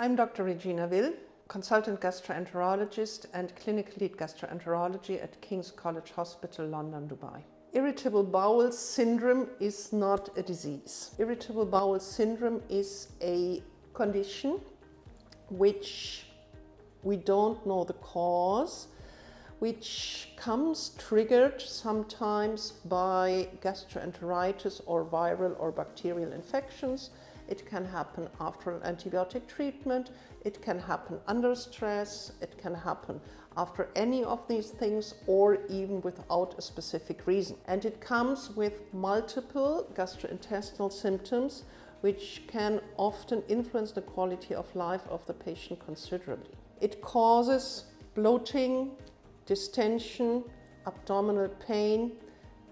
I'm Dr. Regina C, consultant gastroenterologist and clinical lead gastroenterology at King's College Hospital, London, Dubai. Irritable bowel syndrome is not a disease. Irritable bowel syndrome is a condition which we don't know the cause, which comes triggered sometimes by gastroenteritis or viral or bacterial infections. It can happen after an antibiotic treatment, it can happen under stress, it can happen after any of these things or even without a specific reason. And it comes with multiple gastrointestinal symptoms which can often influence the quality of life of the patient considerably. It causes bloating, distension, abdominal pain,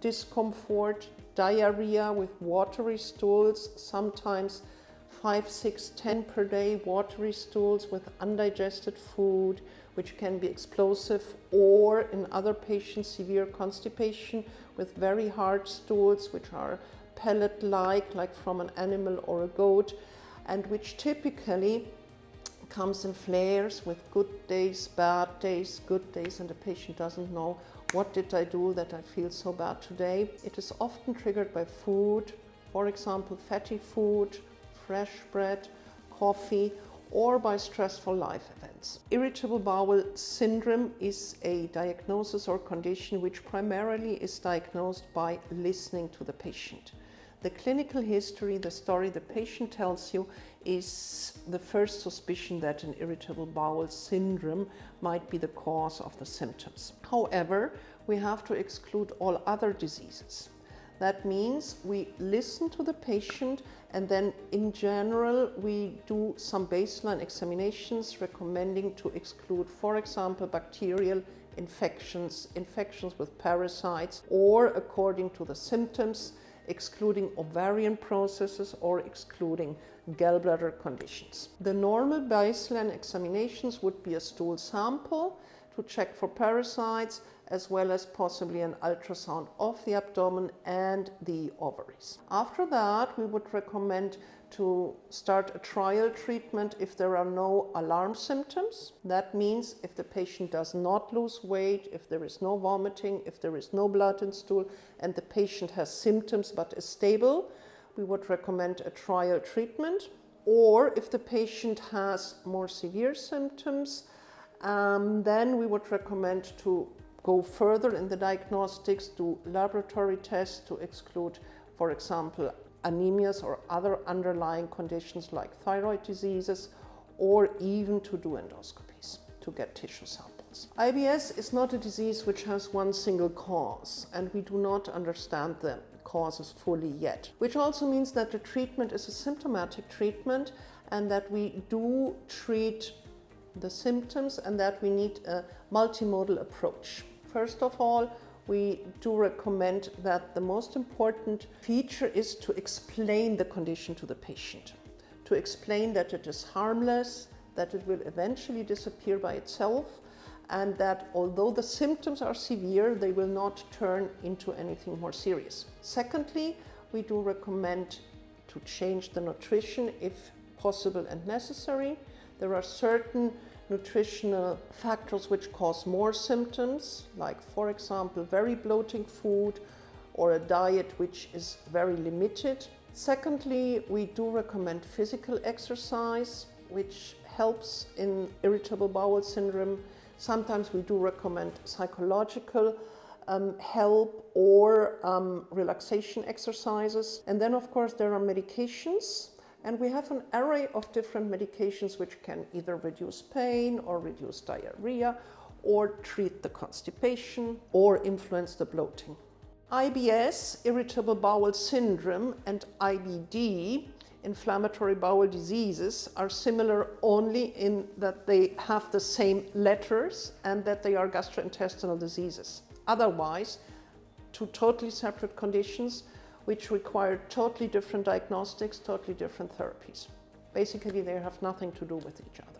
discomfort, diarrhea with watery stools, sometimes 5, 6, 10 per day watery stools with undigested food, which can be explosive, or in other patients, severe constipation with very hard stools, which are pellet-like from an animal or a goat, and which typically comes in flares with good days, bad days, good days, and the patient doesn't know, what did I do that I feel so bad today? It is often triggered by food, for example, fatty food, fresh bread, coffee, or by stressful life events. Irritable bowel syndrome is a diagnosis or condition which primarily is diagnosed by listening to the patient. The clinical history, the story the patient tells you, is the first suspicion that an irritable bowel syndrome might be the cause of the symptoms. However, we have to exclude all other diseases. That means we listen to the patient, and then in general we do some baseline examinations recommending to exclude, for example, bacterial infections, infections with parasites, or according to the symptoms, excluding ovarian processes or excluding gallbladder conditions. The normal baseline examinations would be a stool sample to check for parasites, as well as possibly an ultrasound of the abdomen and the ovaries. After that, we would recommend to start a trial treatment if there are no alarm symptoms. That means if the patient does not lose weight, if there is no vomiting, if there is no blood in stool, and the patient has symptoms but is stable, we would recommend a trial treatment. Or if the patient has more severe symptoms, then we would recommend to go further in the diagnostics, do laboratory tests to exclude, for example, anemias or other underlying conditions like thyroid diseases, or even to do endoscopies to get tissue samples. IBS is not a disease which has one single cause, and we do not understand the causes fully yet, which also means that the treatment is a symptomatic treatment and that we do treat the symptoms and that we need a multimodal approach. First of all, we do recommend that the most important feature is to explain the condition to the patient, to explain that it is harmless, that it will eventually disappear by itself, and that although the symptoms are severe, they will not turn into anything more serious. Secondly, we do recommend to change the nutrition if possible and necessary. There are certain nutritional factors which cause more symptoms, like, for example, very bloating food or a diet which is very limited. Secondly, we do recommend physical exercise, which helps in irritable bowel syndrome. Sometimes we do recommend psychological help or relaxation exercises. And then, of course, there are medications. And we have an array of different medications which can either reduce pain or reduce diarrhea or treat the constipation or influence the bloating. IBS, irritable bowel syndrome, and IBD, inflammatory bowel diseases, are similar only in that they have the same letters and that they are gastrointestinal diseases. Otherwise, two totally separate conditions which require totally different diagnostics, totally different therapies. Basically, they have nothing to do with each other.